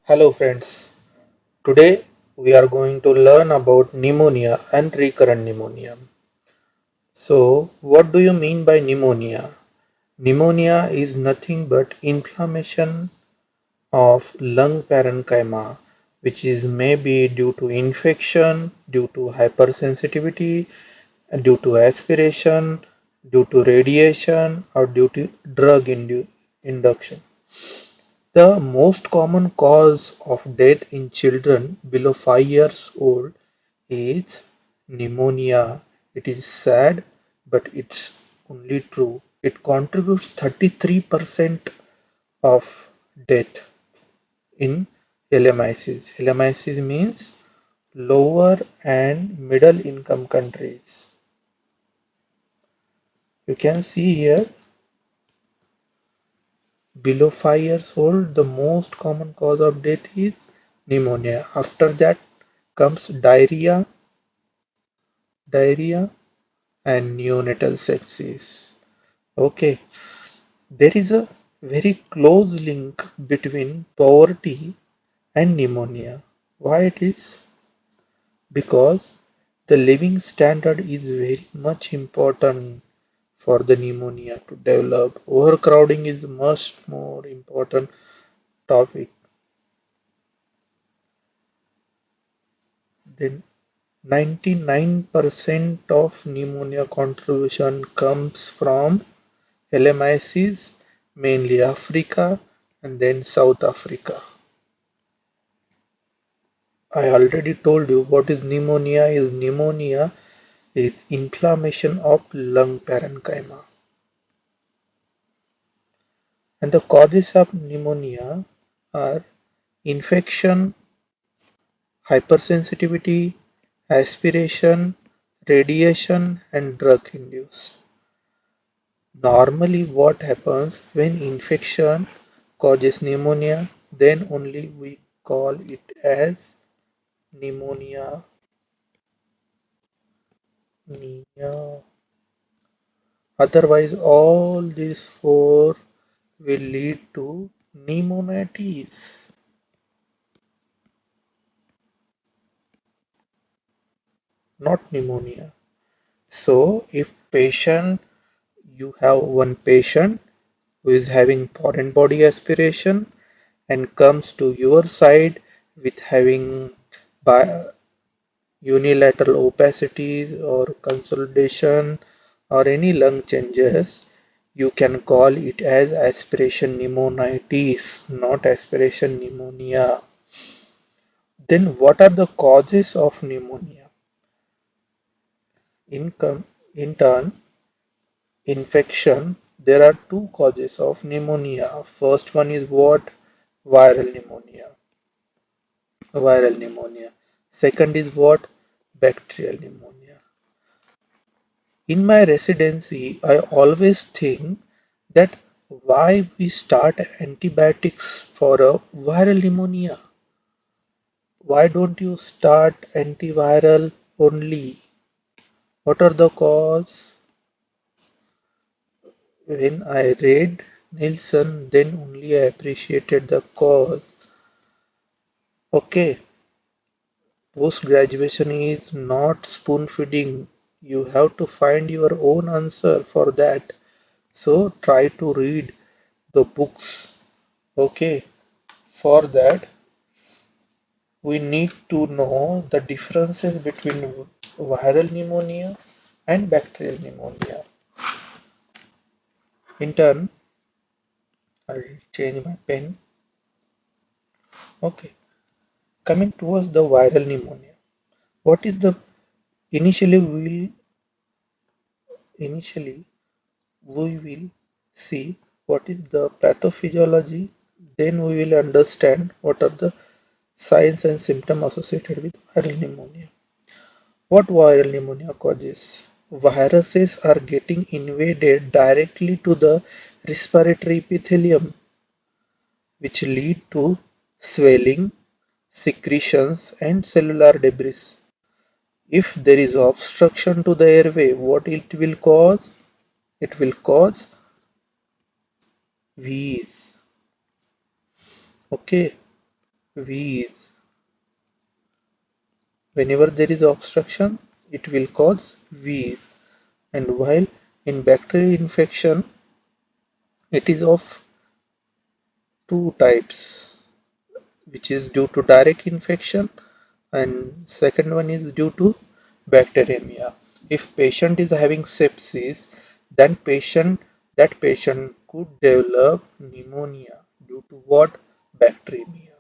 Hello friends, today we are going to learn about pneumonia and recurrent pneumonia. So, what do you mean by pneumonia? Pneumonia is nothing but inflammation of lung parenchyma, which is maybe due to infection, due to hypersensitivity, due to aspiration, due to radiation, or due to drug induction. The most common cause of death in children below 5 years old is pneumonia. It is sad, but it's only true. It contributes 33% of death in LMICs. LMICs means lower and middle income countries. You can see here below 5 years old, the most common cause of death is pneumonia. After that comes diarrhea and neonatal sepsis. Okay, there is a very close link between poverty and pneumonia. Why it is? Because the living standard is very much important for the pneumonia to develop. Overcrowding is much more important topic. Then 99% of pneumonia contribution comes from LMICs, mainly Africa and then South Africa. I already told you what is pneumonia. Pneumonia is inflammation of lung parenchyma. And the causes of pneumonia are infection, hypersensitivity, aspiration, radiation, and drug induced. Normally, what happens when infection causes pneumonia, then only we call it as pneumonia. Pneumonia. Otherwise, all these four will lead to pneumonitis, not pneumonia. So, if patient, you have one patient who is having foreign body aspiration and comes to your side with having bi unilateral opacity or consolidation or any lung changes, you can call it as aspiration pneumonitis, not aspiration pneumonia. Then what are the causes of pneumonia? In, in turn, infection, there are two causes of pneumonia. First one is what? Viral pneumonia. Viral pneumonia. Second is what? Bacterial pneumonia. In my residency, I always think that why we start antibiotics for a viral pneumonia? Why don't you start antiviral only? What are the cause? When I read Nielsen, then only I appreciated the cause. Okay, post graduation is not spoon feeding. You have to find your own answer for that. So try to read the books. Okay, for that we need to know the differences between viral pneumonia and bacterial pneumonia. In turn, I'll change my pen. Okay, coming towards the viral pneumonia. What is the initially we will see what is the pathophysiology, then we will understand what are the signs and symptoms associated with viral pneumonia. What viral pneumonia causes? Viruses are getting invaded directly to the respiratory epithelium, which lead to swelling, secretions, and cellular debris. If there is obstruction to the airway, what it will cause? It will cause wheeze. Okay, wheeze. Whenever there is obstruction, it will cause wheeze. And while in bacterial infection, it is of two types, which is due to direct infection and second one is due to bacteremia. If patient is having sepsis, then that patient could develop pneumonia due to what? Bacteremia.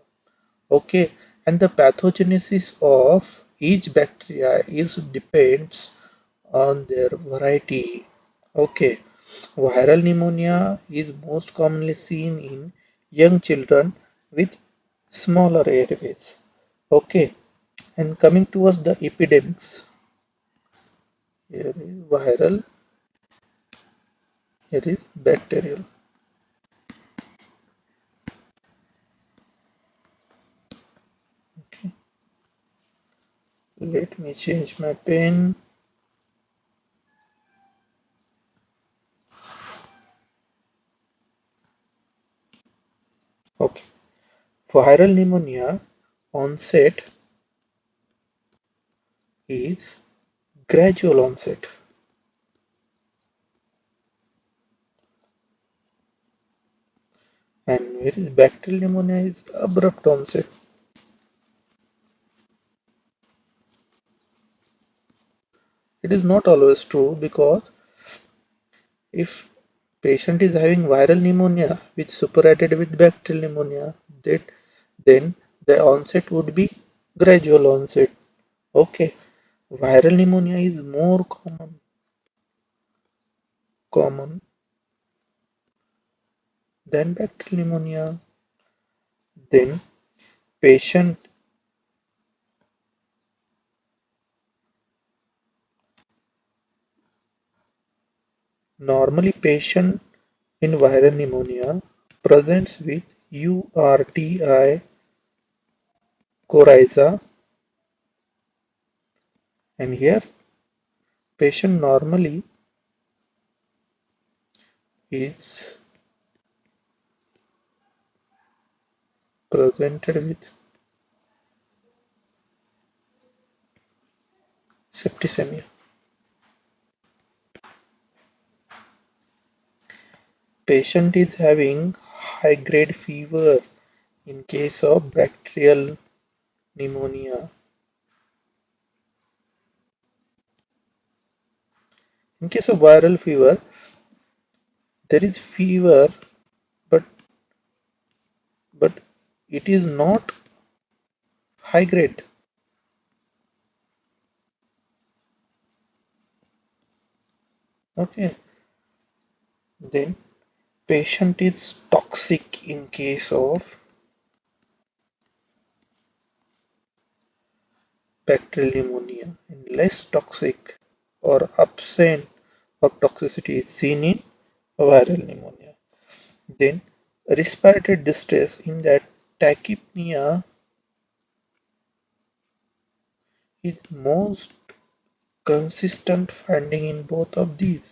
Okay, and the pathogenesis of each bacteria is depends on their variety. Okay, viral pneumonia is most commonly seen in young children with smaller airways. Okay, and coming towards the epidemics, here is viral, here is bacterial. Okay, let me change my pen. Okay, viral pneumonia onset is gradual onset, and whereas bacterial pneumonia is abrupt onset. It is not always true because if patient is having viral pneumonia which superadded with bacterial pneumonia, that then the onset would be gradual onset. Okay, viral pneumonia is more common than bacterial pneumonia. Then patient normally patient in viral pneumonia presents with URTI coryza, and here patient normally is presented with septicemia. Patient is having high grade fever in case of bacterial pneumonia. In case of viral fever, there is fever, but but it is not high grade. Okay, then patient is toxic in case of bacterial pneumonia and less toxic or absent of toxicity is seen in viral pneumonia. Then respiratory distress in that tachypnea is most consistent finding in both of these,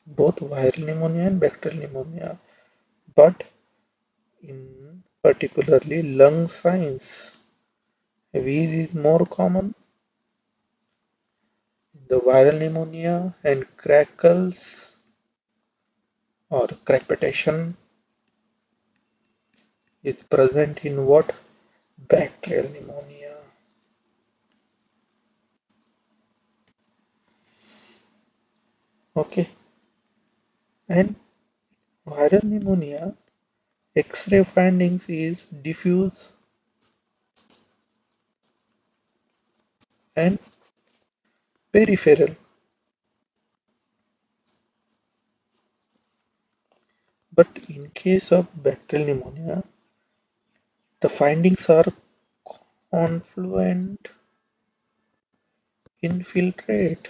both viral pneumonia and bacterial pneumonia. But in particularly lung signs, wheeze is more common in the viral pneumonia and crackles or crepitation is present in what? Bacterial pneumonia. Okay, and viral pneumonia X-ray findings is diffuse and peripheral. But in case of bacterial pneumonia, the findings are confluent, infiltrate,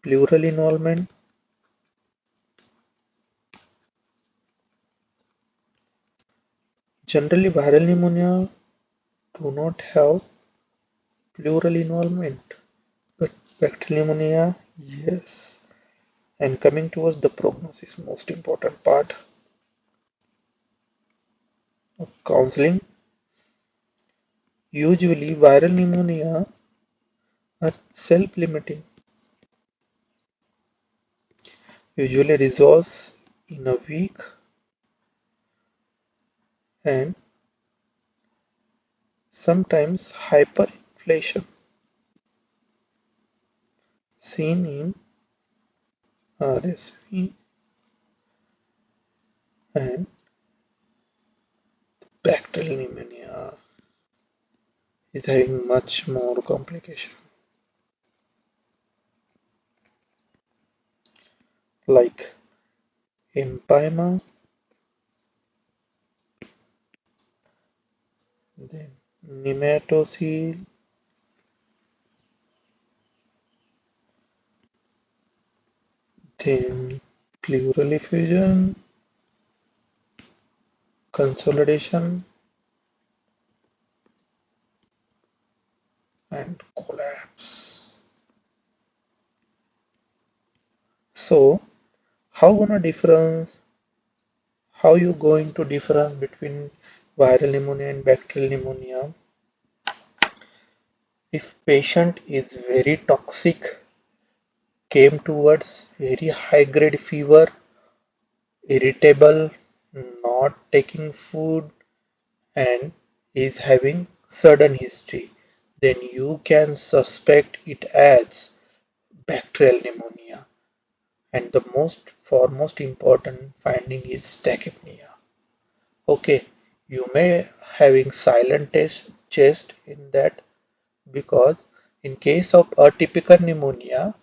pleural involvement. Generally, viral pneumonia do not have pleural involvement, but Bacterial pneumonia, yes. And coming towards the prognosis, most important part of counseling. Usually, viral pneumonia are self-limiting, usually resolves in a week and sometimes hyperinflation seen in RSV and bacterial pneumonia is having much more complication like empyema, then nematocele, then pleural effusion, consolidation, and collapse. So, how gonna difference? How you going to difference between viral pneumonia and bacterial pneumonia? If patient is very toxic, came towards very high grade fever, irritable, not taking food, and is having sudden history, then you can suspect it as bacterial pneumonia. And the most foremost important finding is tachypnea. Okay, you may having silent chest in that because in case of atypical pneumonia,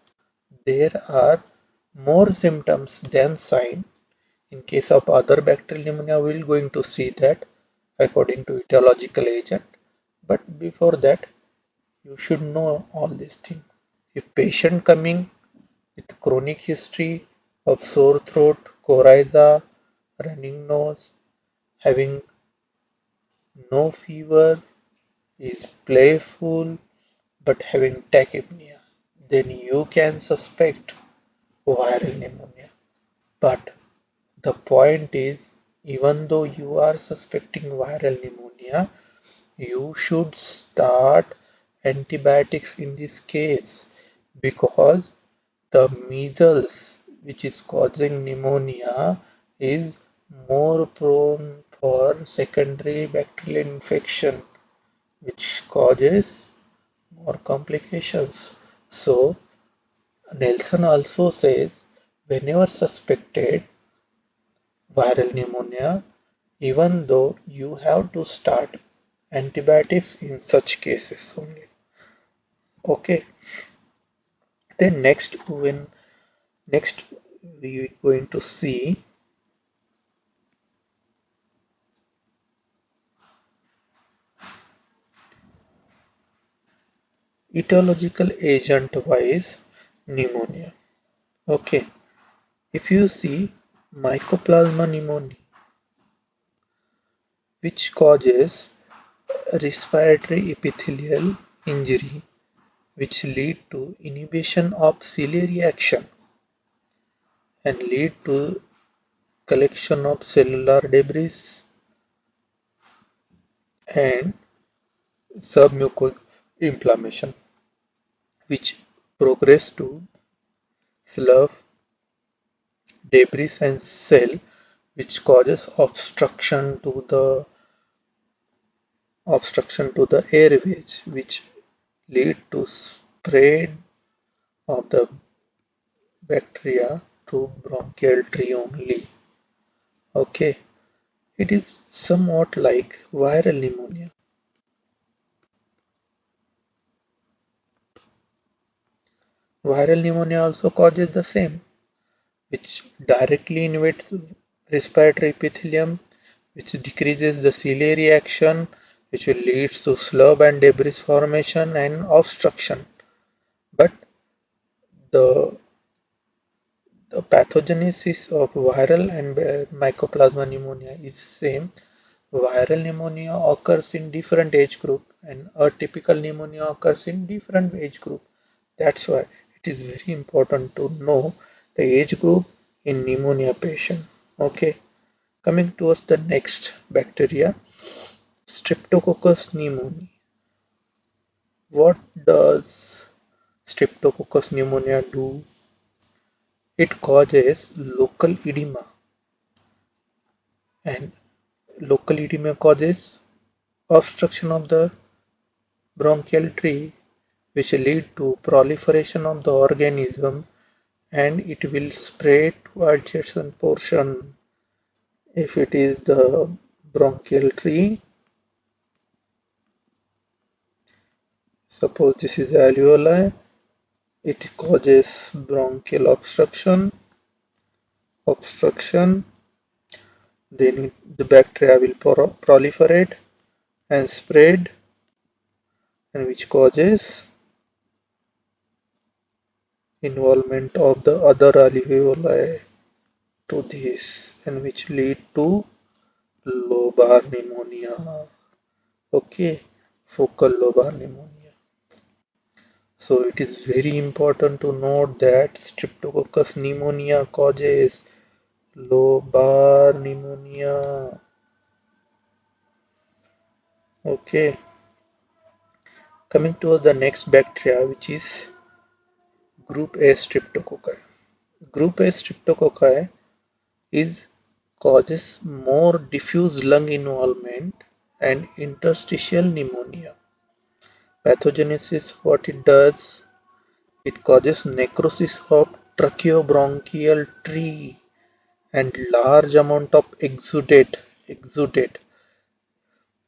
there are more symptoms than sign. In case of other bacterial pneumonia, we will going to see that according to etiological agent. But before that, you should know all these things. If patient coming with chronic history of sore throat, coryza, running nose, having no fever, is playful but having tachypnea, then you can suspect viral pneumonia. But the point is, even though you are suspecting viral pneumonia, you should start antibiotics in this case because the measles, which is causing pneumonia, is more prone for secondary bacterial infection, which causes more complications. So, Nelson also says whenever suspected viral pneumonia, even though you have to start antibiotics in such cases only. Okay, then next we are going to see etiological agent wise pneumonia. Okay, if you see Mycoplasma pneumoniae, which causes respiratory epithelial injury, which lead to inhibition of ciliary action and lead to collection of cellular debris and submucosal inflammation, which progress to slough, debris and cell, which causes obstruction to the airways, which lead to spread of the bacteria to bronchial tree only. Okay, it is somewhat like viral pneumonia. Viral pneumonia also causes the same, which directly invades respiratory epithelium, which decreases the ciliary action, which will lead to slub and debris formation and obstruction. But the, the pathogenesis of viral and mycoplasma pneumonia is same. Viral pneumonia occurs in different age group and atypical pneumonia occurs in different age group. That's why it is very important to know the age group in pneumonia patient. Okay, coming towards the next bacteria, Streptococcus pneumoniae. What does Streptococcus pneumonia do? It causes local edema, and local edema causes obstruction of the bronchial tree, which lead to proliferation of the organism, and it will spread to adjacent portion. If it is the bronchial tree, suppose this is alveoli, it causes bronchial obstruction, then the bacteria will proliferate and spread, and which causes involvement of the other alveoli to this, and which lead to lobar pneumonia. Okay, focal lobar pneumonia. So it is very important to note that Streptococcus pneumonia causes lobar pneumonia. Okay, coming to the next bacteria, which is group A Streptococci. Group A Streptococci is causes more diffuse lung involvement and interstitial pneumonia. Pathogenesis, what it does, it causes necrosis of tracheobronchial tree and large amount of exudate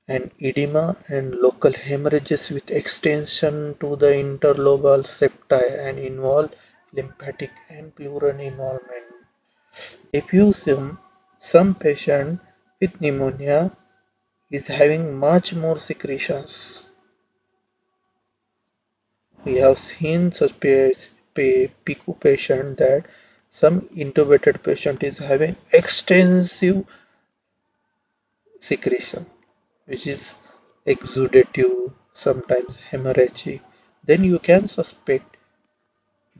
and edema and local hemorrhages with extension to the interlobal septi and involve lymphatic and pleural involvement. Diffusion, some patient with pneumonia is having much more secretions. We have seen such PICU patient that some intubated patient is having extensive secretion, which is exudative, sometimes hemorrhagic. Then you can suspect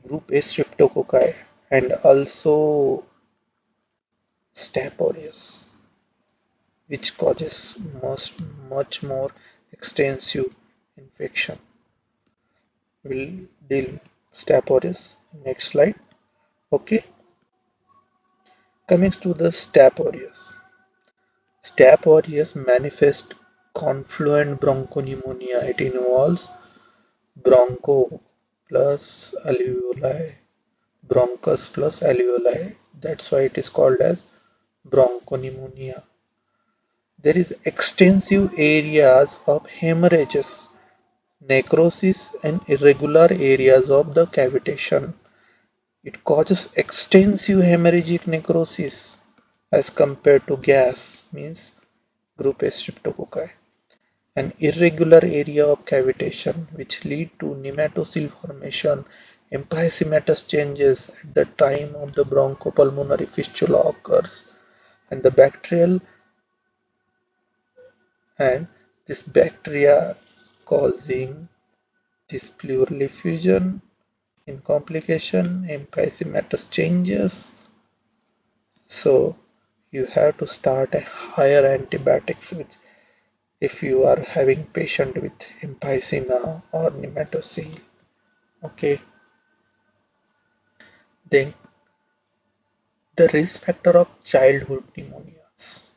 group A streptococci and also Staph aureus, which causes much more extensive infection. We'll deal Staph aureus. Next slide. Okay, coming to the Staph aureus. Staph aureus manifest confluent bronchopneumonia. It involves broncho plus alveoli, bronchus plus alveoli. That's why it is called as bronchopneumonia. There is extensive areas of hemorrhages, necrosis and irregular areas of the cavitation. It causes extensive hemorrhagic necrosis as compared to gas, means group A streptococci. An irregular area of cavitation which lead to nematocele formation, emphysematous changes at the time of the bronchopulmonary fistula occurs, and the bacterial and this bacteria causing this pleural effusion in complication, emphysematous changes. So you have to start a higher antibiotics which if you are having patient with emphysema or nematocele. Okay, then the risk factor of childhood pneumonias.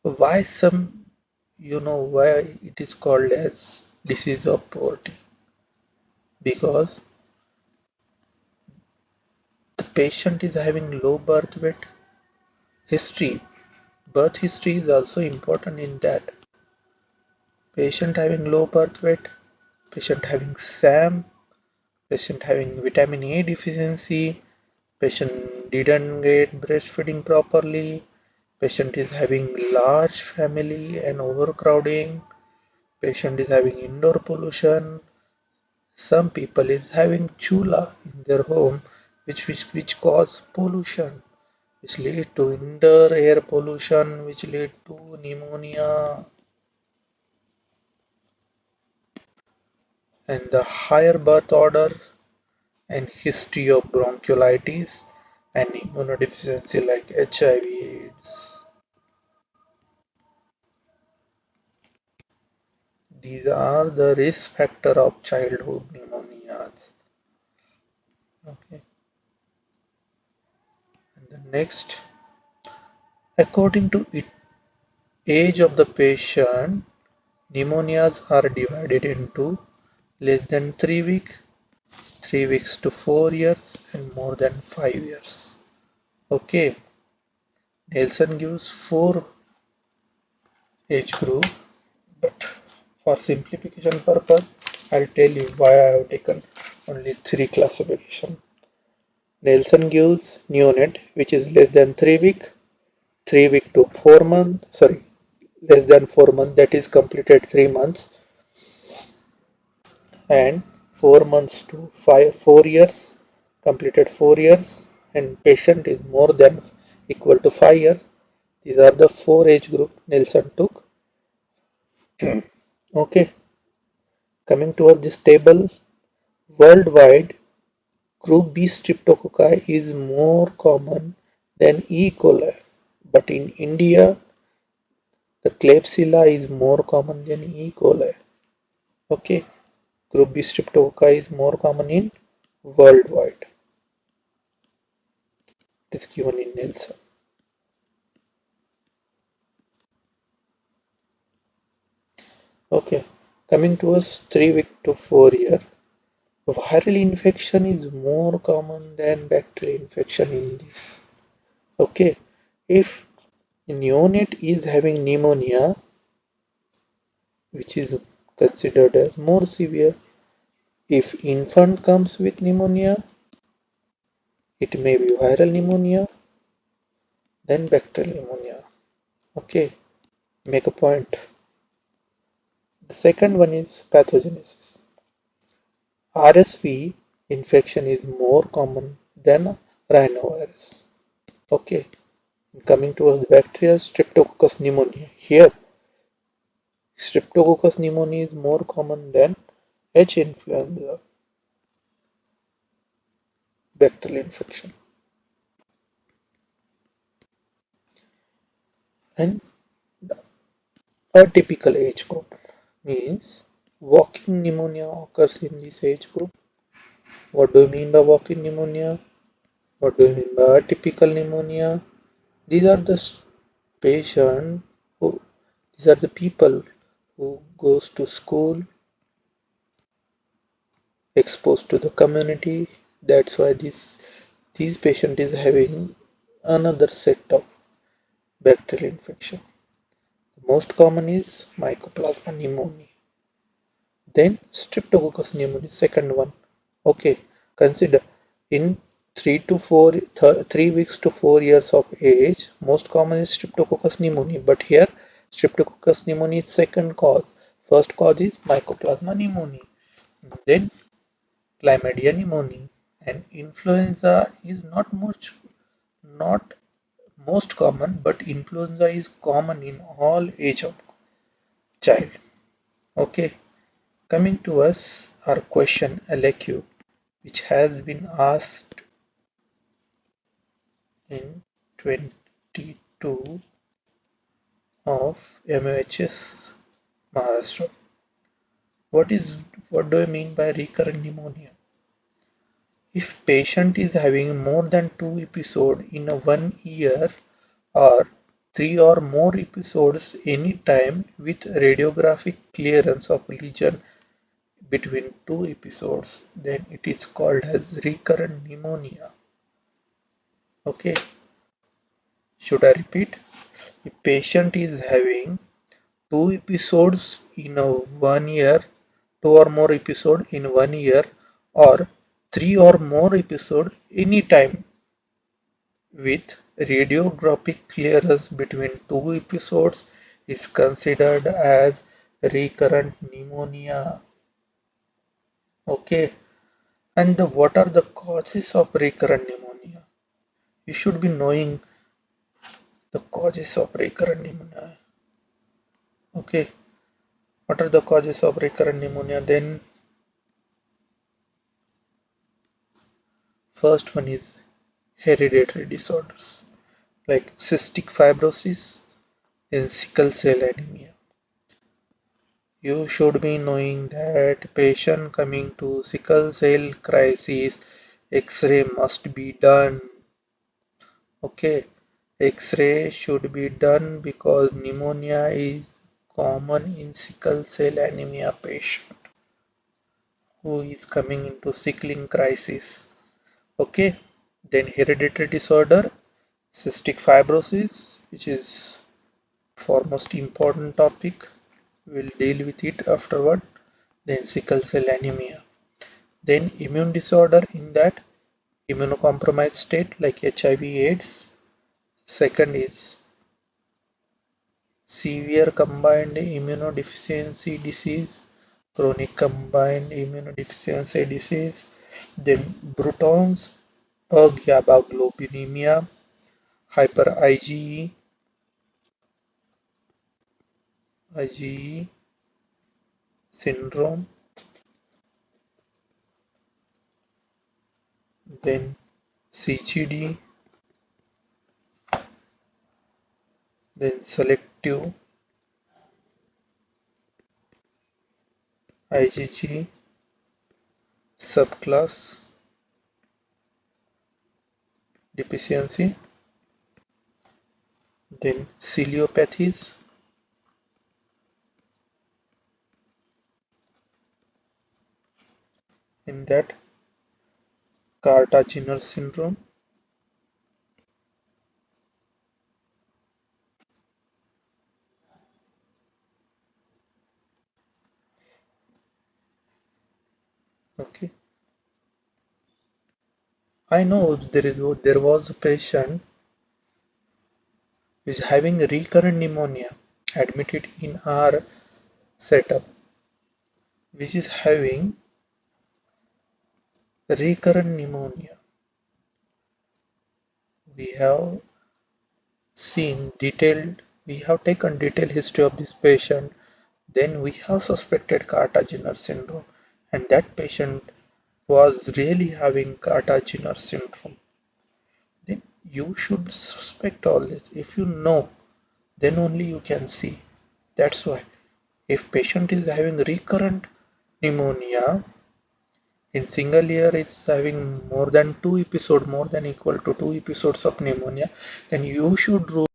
Why some, why it is called as disease of poverty? Because the patient is having low birth weight history. Birth history is also important in that. Patient having low birth weight, patient having SAM, patient having vitamin A deficiency, patient didn't get breastfeeding properly, patient is having large family and overcrowding, patient is having indoor pollution, some people is having chula in their home which cause pollution, which lead to indoor air pollution, which lead to pneumonia, and the higher birth order and history of bronchiolitis and immunodeficiency like HIV/AIDS. These are the risk factor of childhood pneumonias. Okay. And the next, according to age of the patient, pneumonias are divided into less than 3 weeks, 3 weeks to 4 years, and more than 5 years. Okay, Nelson gives 4 age group, but for simplification purpose, I'll tell you why I have taken only 3 classification. Nelson gives neonate, which is less than 3 week, 3 week to 4 month, sorry, less than 4 months, that is completed 3 months, and 4 months to 4 years, completed 4 years, and patient is more than equal to 5 years. These are the 4 age group Nelson took. Okay, coming towards this table, worldwide, group B streptococci is more common than E. coli, but in India, the Klebsiella is more common than E. coli. Okay, group B streptococci is more common in worldwide. It is given in Nelson. Okay, coming to us 3 week to 4 year. Viral infection is more common than bacterial infection in this. Okay, if neonate is having pneumonia, which is considered as more severe, if infant comes with pneumonia, it may be viral pneumonia, then bacterial pneumonia. Okay, make a point. The second one is pathogenesis. RSV infection is more common than rhinovirus. Okay, coming towards bacteria, Streptococcus pneumoniae. Here, Streptococcus pneumoniae is more common than H. influenza bacterial infection. And atypical age group means walking pneumonia occurs in this age group. What do you mean by walking pneumonia? What do you mean by atypical pneumonia? These are the patient who, these are the people who goes to school, exposed to the community. That's why these patient is having another set of bacterial infection. The most common is Mycoplasma pneumoniae. Then Streptococcus pneumoniae, second one. Okay, consider in 3 weeks to 4 years of age, most common is Streptococcus pneumoniae. But here, Streptococcus pneumoniae is second cause. First cause is Mycoplasma pneumoniae. Then Chlamydia pneumoniae, and influenza is not most common, but influenza is common in all age of child. Okay, coming to us our question LAQ, which has been asked in 22 of MUHS Maharashtra. What do I mean by recurrent pneumonia? If patient is having more than 2 episodes in a 1 year or 3 or more episodes anytime with radiographic clearance of lesion between 2 episodes, then it is called as recurrent pneumonia. Okay, should I repeat? If patient is having 2 episodes in a 1 year, 2 or more episodes in 1 year, or 3 or more episodes anytime with radiographic clearance between 2 episodes is considered as recurrent pneumonia. Okay, and what are the causes of recurrent pneumonia? You should be knowing the causes of recurrent pneumonia. Okay, what are the causes of recurrent pneumonia? Then First one is hereditary disorders like cystic fibrosis and sickle cell anemia. You should be knowing that patient coming to sickle cell crisis, X-ray must be done. Okay, X-ray should be done because pneumonia is common in sickle cell anemia patient who is coming into sickling crisis. Okay, then hereditary disorder, cystic fibrosis, which is foremost important topic. We'll deal with it afterward. Then sickle cell anemia. Then immune disorder in that immunocompromised state like HIV/AIDS. Second is severe combined immunodeficiency disease, chronic combined immunodeficiency disease. Then Bruton's agammaglobulinemia, hyper IgE syndrome. Then CGD, then selective IgG subclass deficiency, then ciliopathies, in that Cartaginer syndrome, okay. I know there was a patient who is having recurrent pneumonia admitted in our setup, which is having recurrent pneumonia. We have we have taken detailed history of this patient, then we have suspected Cartaginer syndrome, and that patient was really having Cartaginer syndrome. Then you should suspect all this. If you know, then only you can see. That's why if patient is having recurrent pneumonia in single year, it's having more than two episode, more than equal to two episodes of pneumonia, then you should rule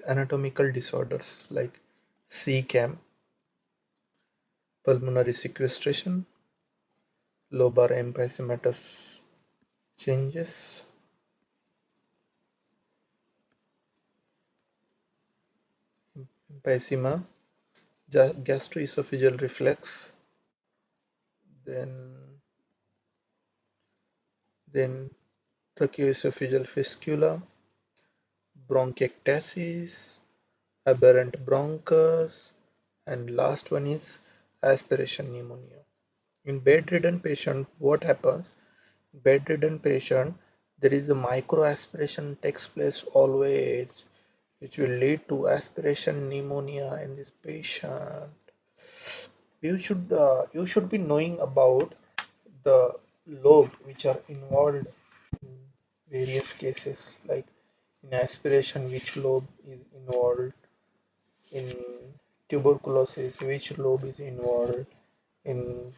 anatomical disorders like CCAM, pulmonary sequestration, lobar emphysematous changes, emphysema, gastroesophageal reflux, then then tracheoesophageal fistula, bronchiectasis, aberrant bronchus, and last one is aspiration pneumonia. In bedridden patient, what happens? Bedridden patient, there is a microaspiration takes place always, which will lead to aspiration pneumonia in this patient. You should be knowing about the lobe which are involved in various cases, like in aspiration, which lobe is involved, in tuberculosis, which lobe is involved, in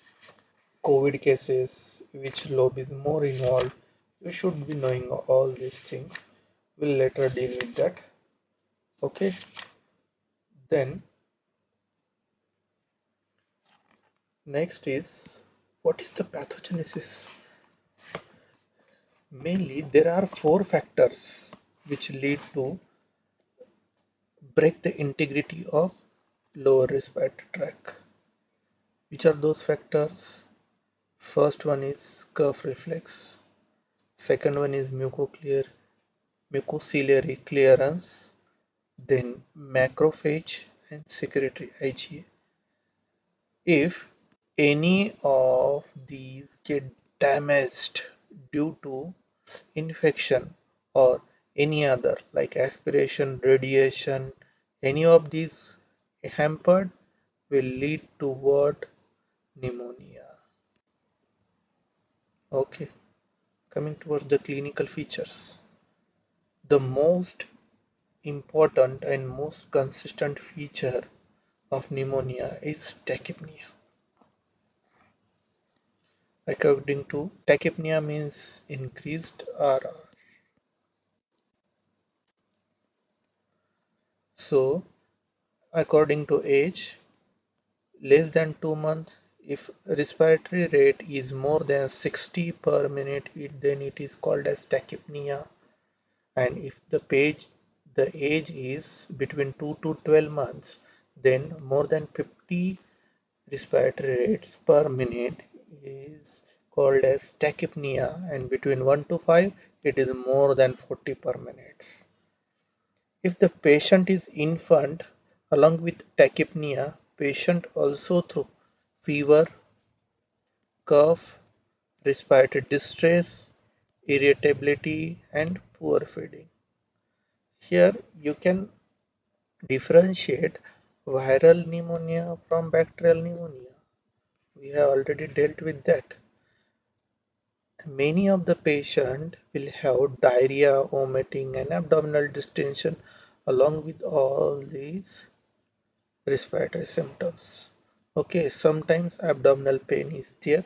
COVID cases, which lobe is more involved. You should be knowing all these things. We'll later deal with that. Okay. Then next is, what is the pathogenesis? Mainly there are four factors which lead to break the integrity of lower respiratory tract. Which are those factors? First one is cough reflex. Second one is mucociliary clearance. Then macrophage and secretory IgA. If any of these get damaged due to infection or any other like aspiration, radiation, any of these hampered will lead to what? Pneumonia. Okay, Coming towards the clinical features, the most important and most consistent feature of pneumonia is tachypnea. According to tachypnea means increased RR. So, according to age, less than 2 months, if respiratory rate is more than 60 per minute, then it is called as tachypnea. And if the age is between 2 to 12 months, then more than 50 respiratory rates per minute is called as tachypnea, and between 1 to 5 it is more than 40 per minute. If the patient is infant, along with tachypnea, patient also through fever, cough, respiratory distress, irritability, and poor feeding. Here you can differentiate viral pneumonia from bacterial pneumonia. We have already dealt with that. Many of the patient will have diarrhea, vomiting, and abdominal distension along with all these respiratory symptoms. Okay, sometimes abdominal pain is there.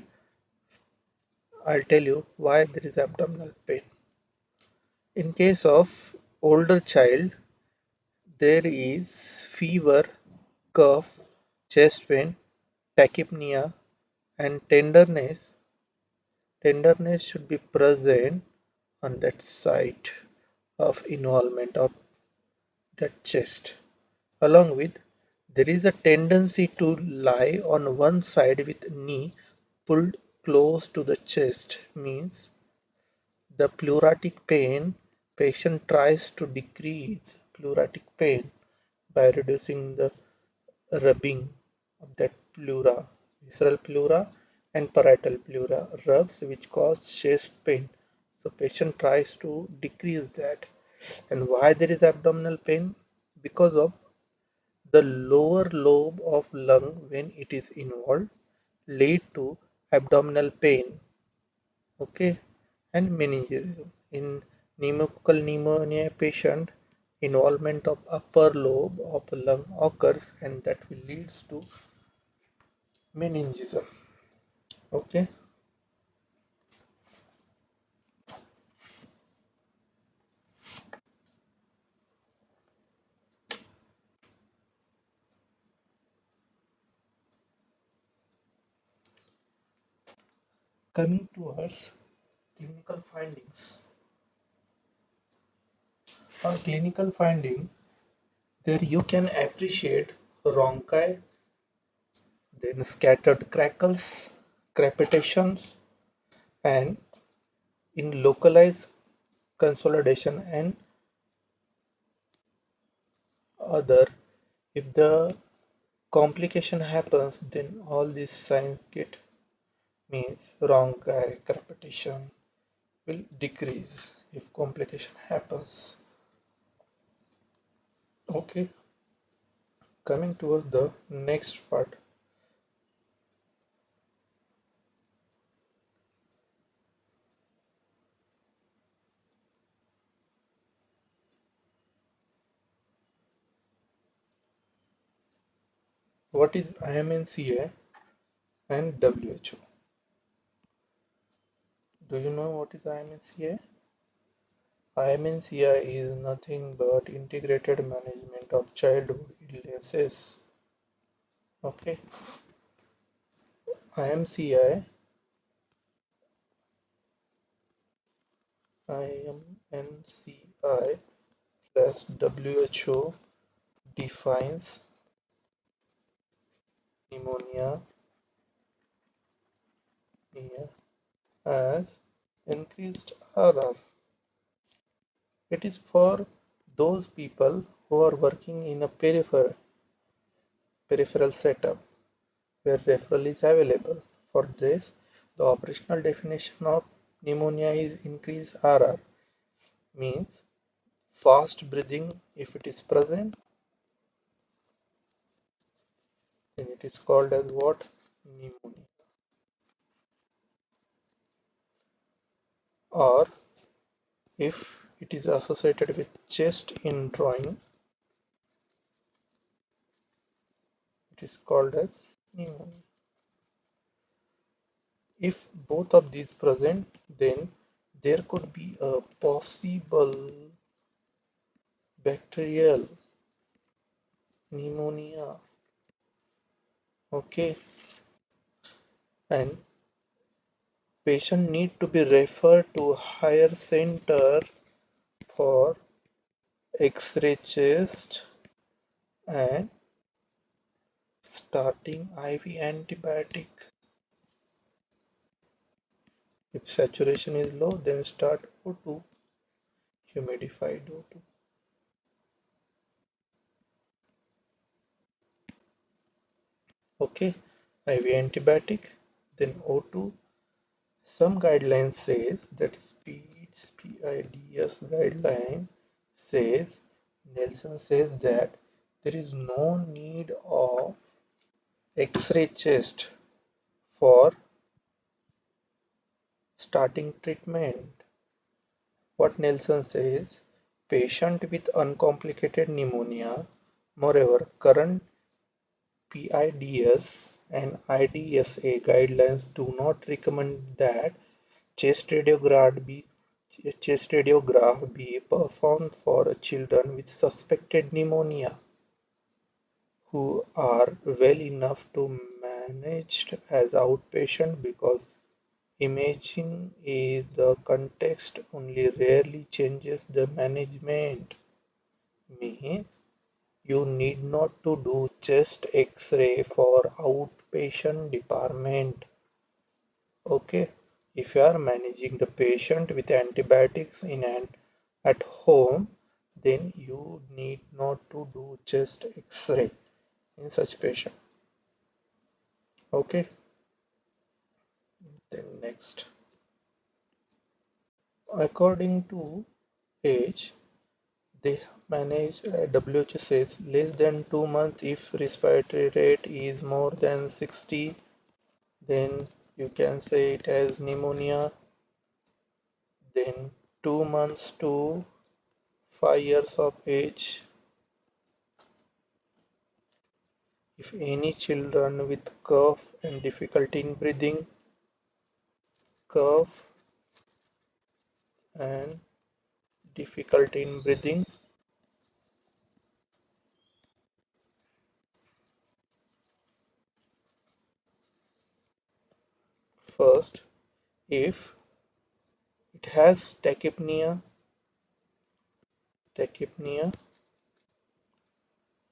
I'll tell you why there is abdominal pain. In case of older child, there is fever, cough, chest pain, tachypnea, and tenderness. Tenderness should be present on that site of involvement of that chest. Along with, there is a tendency to lie on one side with knee pulled close to the chest, means the pleuritic pain. Patient tries to decrease pleuritic pain by reducing the rubbing of that pleura, visceral pleura and parietal pleura rubs, which cause chest pain. So patient tries to decrease that. And why there is abdominal pain? Because of the lower lobe of lung, when it is involved, lead to abdominal pain. Okay, and meningism. In pneumococcal pneumonia patient, involvement of upper lobe of lung occurs, and that will leads to meningism. Okay, coming to us clinical findings. For clinical finding, there you can appreciate rhonchi, then scattered crackles, crepitations, and in localized consolidation and other. If the complication happens, then all these signs get, means rhonchi, crepitation will decrease if complication happens. Okay, coming towards the next part. What is IMNCA and WHO? Do you know what is IMNCA? IMNCA is nothing but integrated management of childhood illnesses. Okay, IMCI, IMNCI plus WHO defines pneumonia as increased RR. It is for those people who are working in a peripheral setup where referral is available. For this, the operational definition of pneumonia is increased RR, means fast breathing. If it is present, then it is called as what? Pneumonia. or if it is associated with chest in drawing, it is called as pneumonia. If both of these present, then there could be a possible bacterial pneumonia. Okay, and patient need to be referred to higher center for X-ray chest and starting IV antibiotic. If saturation is low, then start O2, humidified O2. Okay, IV antibiotic, then O2. Some guidelines says, that is PIDS guideline says, Nelson says that there is no need of X-ray chest for starting treatment. What Nelson says, patient with uncomplicated pneumonia, moreover, current PIDS and IDSA guidelines do not recommend that chest radiograph be performed for children with suspected pneumonia who are well enough to managed as outpatient, because imaging is the context only rarely changes the management. Means you need not to do chest X-ray for outpatient department. Okay, if you are managing the patient with antibiotics in and at home, then you need not to do chest X-ray in such patient. Okay, then next. According to age, they manage, WHO says, less than 2 months if respiratory rate is more than 60, then you can say it as pneumonia. Then 2 months to 5 years of age, if any children with cough and difficulty in breathing, cough and difficulty in breathing, first, if it has tachypnea,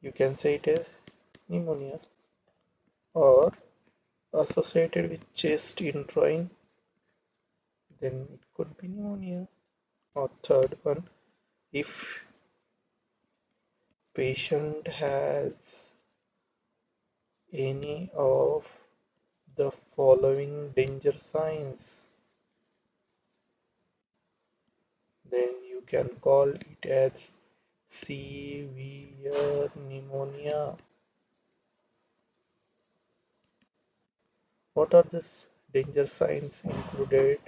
you can say it as pneumonia, or associated with chest injury, then it could be pneumonia. Or third one, if patient has any of the following danger signs, then you can call it as severe pneumonia. What are these danger signs included?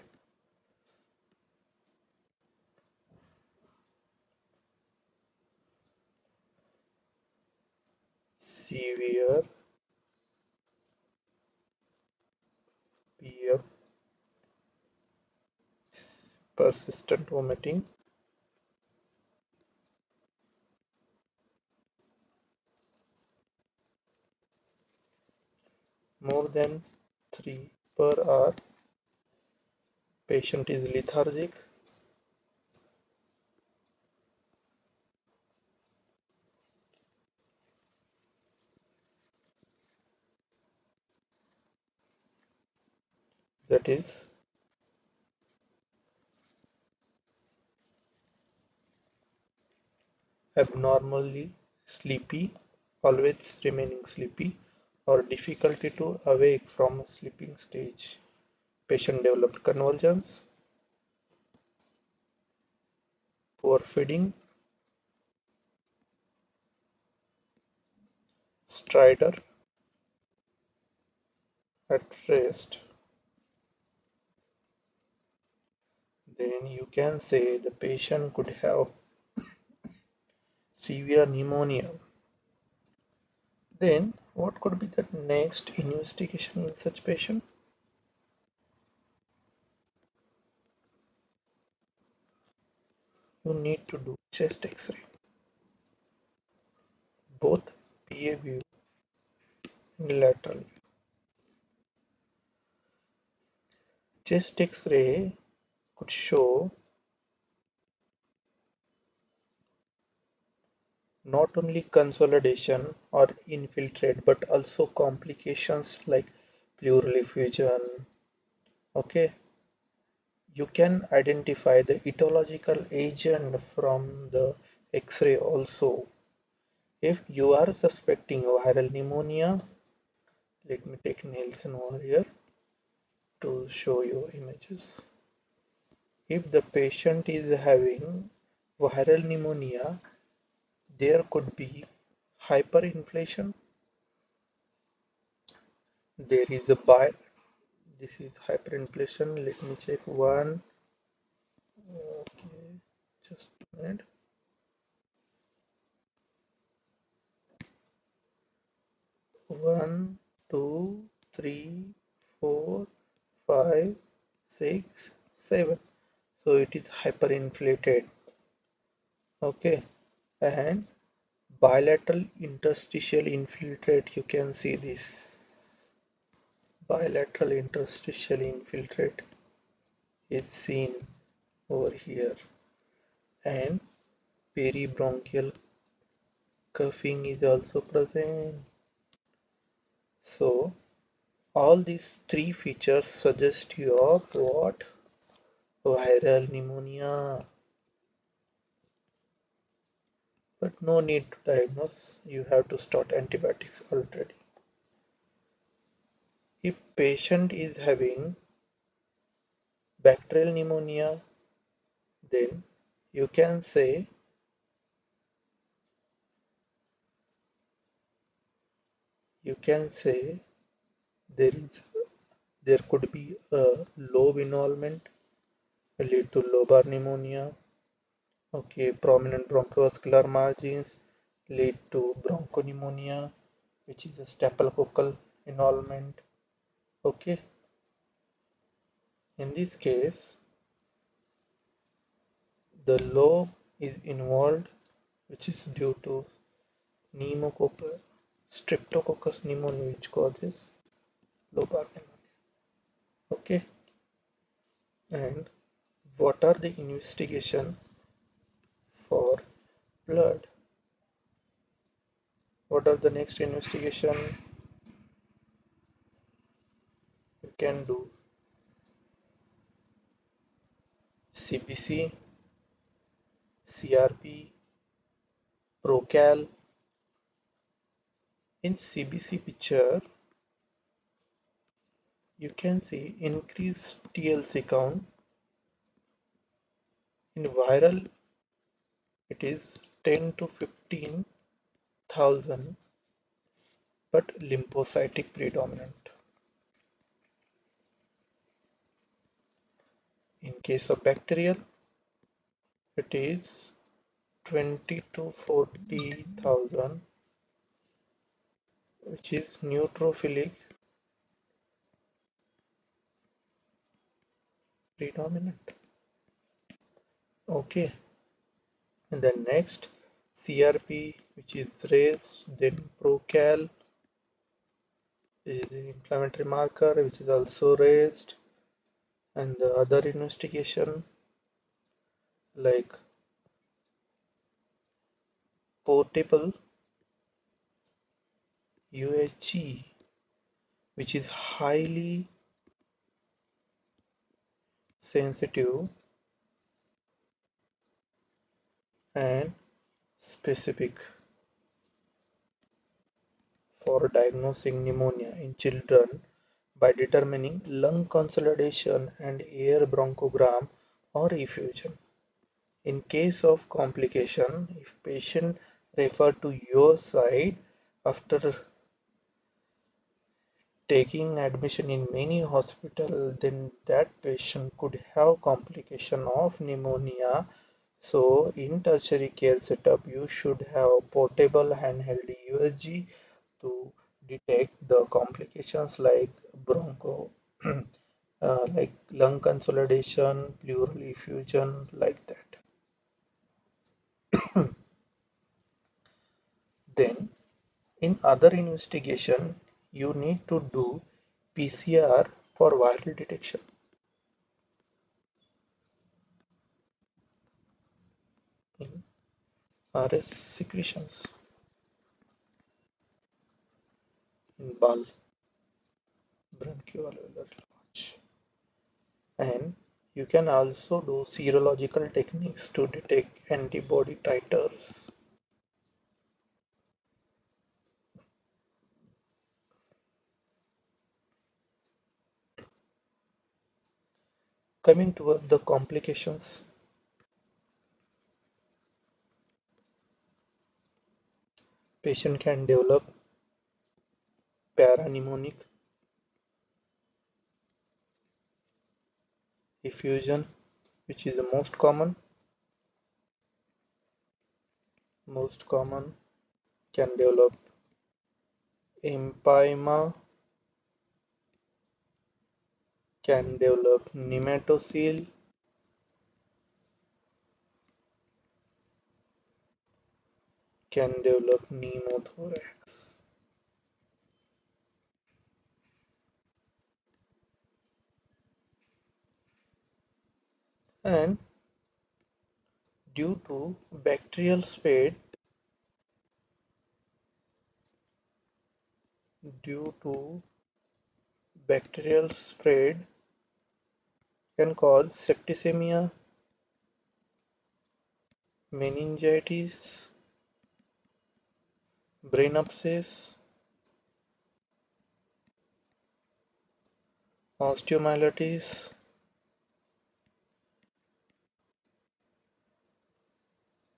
Severe PF, persistent vomiting, more than 3 per hour, patient is lethargic, that is abnormally sleepy, always remaining sleepy, or difficulty to awake from a sleeping stage. Patient developed convulsions, poor feeding, stridor at rest. then you can say the patient could have severe pneumonia. Then what could be the next investigation in such patient? You need to do chest X-ray, both PA view and lateral. Chest X-ray could show not only consolidation or infiltrate but also complications like pleural effusion. Okay, you can identify the etiological agent from the X-ray also. If you are suspecting viral pneumonia, let me take Nielsen over here to show you images. If the patient is having viral pneumonia, there could be hyperinflation. There is a this is hyperinflation. Let me check one. Okay, just a minute. 1, 2, 3, 4, 5, 6, 7. So it is hyperinflated. Okay, and bilateral interstitial infiltrate. You can see this bilateral interstitial infiltrate is seen over here, and peribronchial cuffing is also present. So all these three features suggest you of what? Viral pneumonia. But no need to diagnose, you have to start antibiotics already. If patient is having bacterial pneumonia, then you can say you can say there is there could be a lobe involvement lead to lobar pneumonia. Okay, prominent bronchoscalar margins lead to bronchopneumonia, which is a staphylococcal involvement. Okay, in this case, the lobe is involved, which is due to pneumococcus, streptococcus pneumonia, which causes lobar pneumonia. Okay, and what are the investigation for blood? What are the next investigation you can do? CBC, CRP, Procal. In CBC picture, you can see increased TLC count. In viral, it is 10 to 15,000, but lymphocytic predominant. In case of bacterial, it is 20 to 40,000, which is neutrophilic predominant. Okay, and then next CRP, which is raised, then Procal is the inflammatory marker, which is also raised, and the other investigation like portable UHG, which is highly sensitive and specific for diagnosing pneumonia in children by determining lung consolidation and air bronchogram or effusion. In case of complication, if patient refer to your side after taking admission in many hospital, then that patient could have complication of pneumonia. So in tertiary care setup, you should have portable handheld USG to detect the complications like broncho, like lung consolidation, pleural effusion, like that. Then in other investigation, you need to do PCR for viral detection in RS secretions in BAL, bronchoalveolar lavage. And you can also do serological techniques to detect antibody titers. Coming towards the complications, patient can develop parapneumonic effusion, which is the most common, can develop empyema, can develop nematocele, can develop pneumothorax. And due to bacterial spread, due to bacterial spread can cause septicemia, meningitis, brain abscess, osteomyelitis,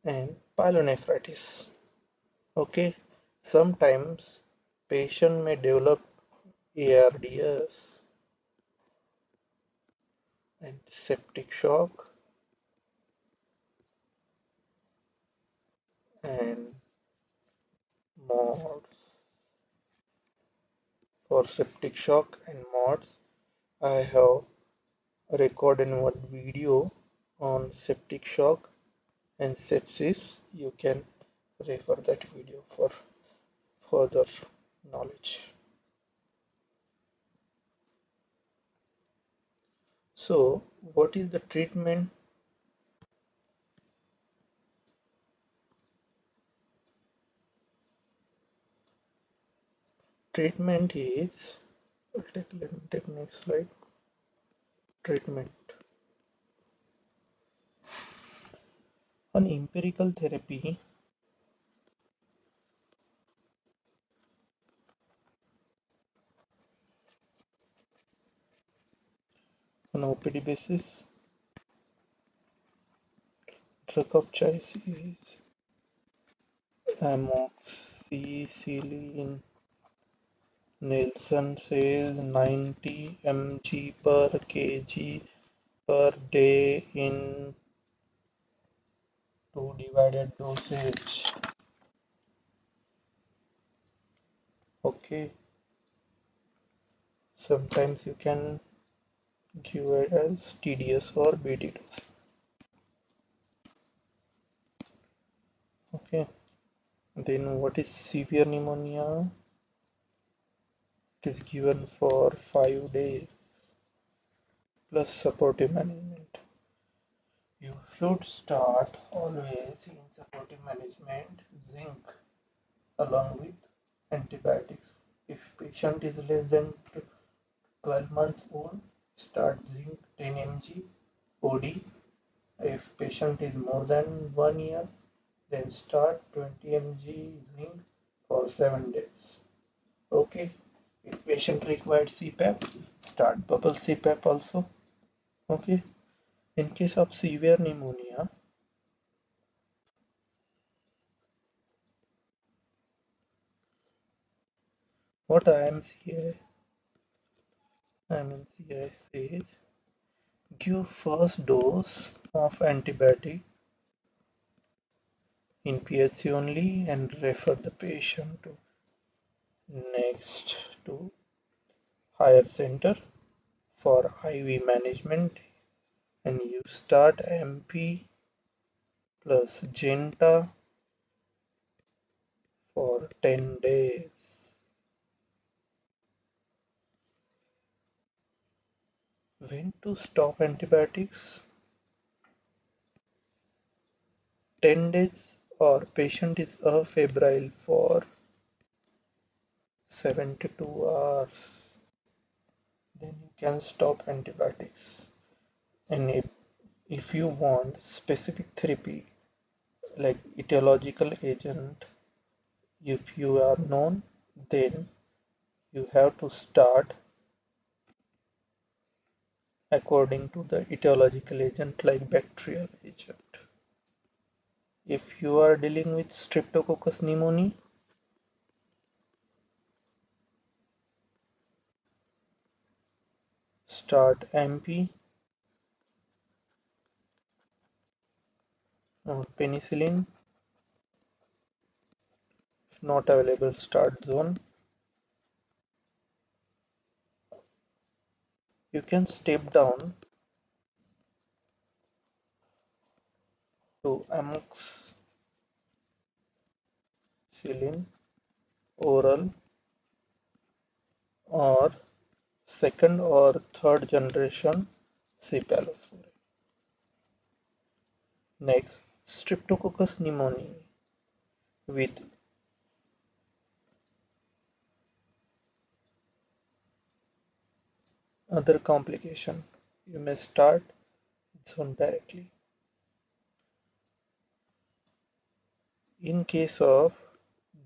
and pyelonephritis. Okay, sometimes patient may develop ARDS and septic shock and MODS. For septic shock and MODS, I have recorded one video on septic shock and sepsis. You can refer that video for further knowledge. So, what is the treatment? Treatment is, let me take next slide. Treatment. On empirical therapy, on OPD basis, drug of choice is amoxicillin. Nielsen says 90 mg per kg per day in 2 divided dosage. Okay, sometimes you can give it as TDS or BD dose. Okay, then what is severe pneumonia? It is given for 5 days plus supportive management. You should start always in supportive management zinc along with antibiotics. If patient is less than 12 months old, start zinc 10 mg OD. If patient is more than 1 year, then start 20 mg zinc for 7 days. Okay. If patient requires CPAP, start bubble CPAP also. Okay. In case of severe pneumonia, what I am here MNCI says give first dose of antibiotic in PHC only and refer the patient to next to higher center for IV management, and you start MP plus Genta for 10 days. When to stop antibiotics? 10 days or patient is afebrile for 72 hours, then you can stop antibiotics. And if you want specific therapy like etiological agent, if you are known, then you have to start according to the etiological agent like bacterial agent. If you are dealing with Streptococcus pneumoniae, start MP or penicillin. If not available, start zone. You can step down to amoxicillin oral or second or third generation cephalosporin. Next, Streptococcus pneumoniae with other complication. You may start zone directly. In case of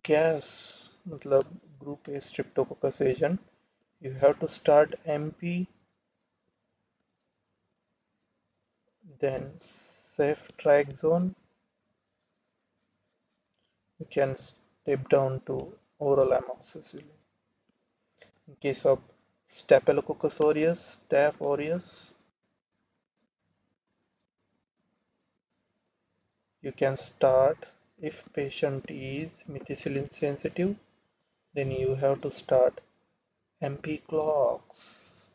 gas, मतलब group A Streptococcus agent, you have to start MP, then ceftriaxone. You can step down to oral amoxicillin. In case of Staphylococcus aureus, Staph aureus, you can start if patient is methicillin sensitive, then you have to start MP clox,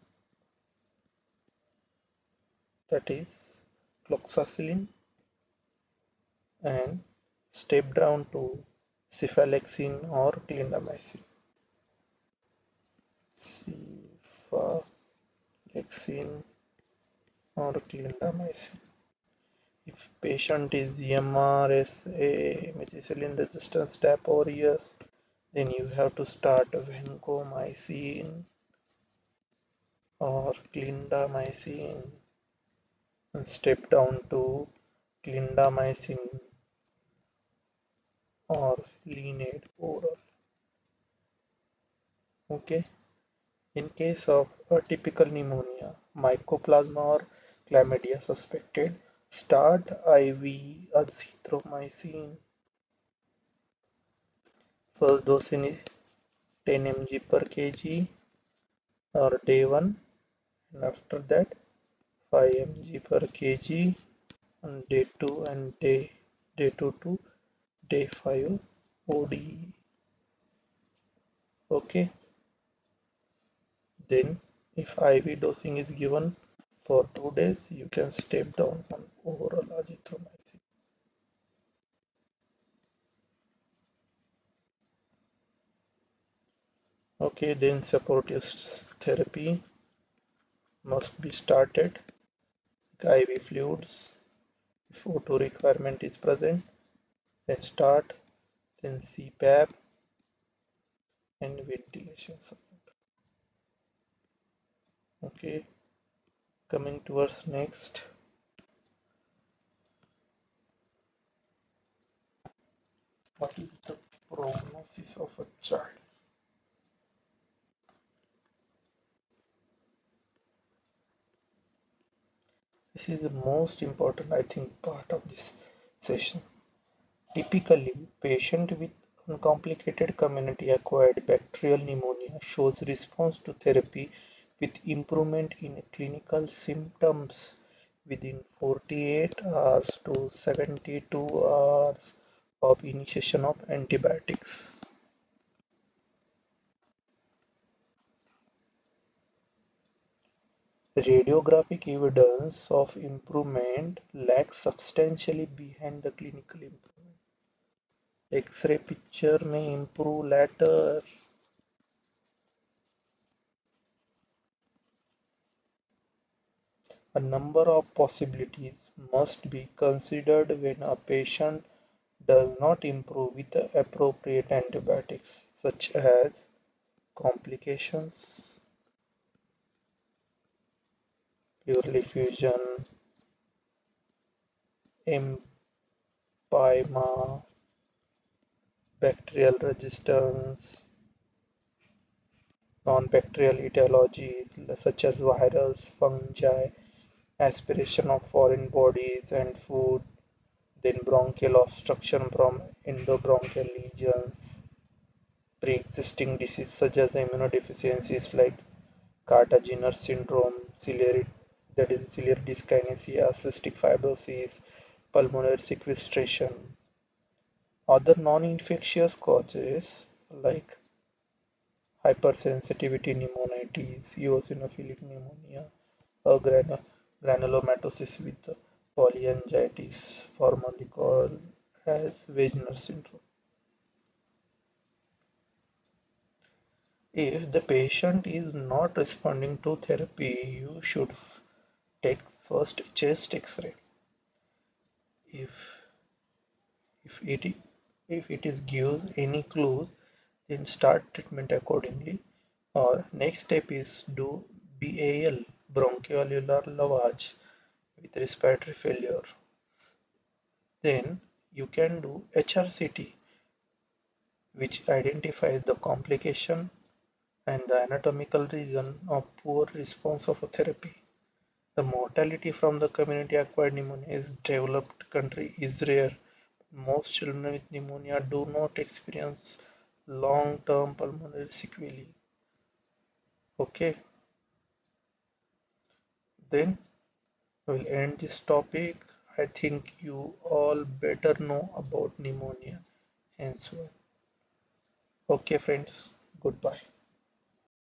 that is cloxacillin, and step down to cephalexin or clindamycin. Cephalexin or clindamycin. If patient is MRSA, methicillin resistant Staph aureus, then you have to start vancomycin or clindamycin and step down to clindamycin or Leanade oral. Okay. In case of atypical pneumonia, mycoplasma or chlamydia suspected, start IV azithromycin. First dose is 10 mg per kg or day 1, and after that 5 mg per kg on day 2 and day 2 to day 5 ODE. Okay. Then if IV dosing is given for 2 days, you can step down on oral azithromycin. Okay, then supportive therapy must be started. IV fluids, if O2 requirement is present, then start, then CPAP and ventilation support. Okay, coming towards next. What is the prognosis of a child? This is the most important, I think, part of this session. Typically, patient with uncomplicated community-acquired bacterial pneumonia shows response to therapy with improvement in clinical symptoms within 48 hours to 72 hours of initiation of antibiotics. Radiographic evidence of improvement lags substantially behind the clinical improvement. X-ray picture may improve later. A number of possibilities must be considered when a patient does not improve with the appropriate antibiotics, such as complications, pleural effusion, empyema, bacterial resistance, non-bacterial etiologies such as virus, fungi, aspiration of foreign bodies and food, then bronchial obstruction from endobronchial lesions, pre-existing disease such as immunodeficiencies like Cartaginer syndrome, that is ciliary dyskinesia, cystic fibrosis, pulmonary sequestration. Other non-infectious causes like hypersensitivity pneumonitis, eosinophilic pneumonia, or granulomatosis with polyangiitis, formerly called as Wegener syndrome. If the patient is not responding to therapy, you should take first chest X-ray. If if it if it is gives any clues, then start treatment accordingly. Or next step is do BAL, bronchoalveolar lavage, with respiratory failure. Then you can do HRCT, which identifies the complication and the anatomical reason of poor response of a therapy. The mortality from the community-acquired pneumonia in developed country is rare. Most children with pneumonia do not experience long-term pulmonary sequelae. Okay, then we'll end this topic. I think you all better know about pneumonia henceforth. Okay, friends, goodbye.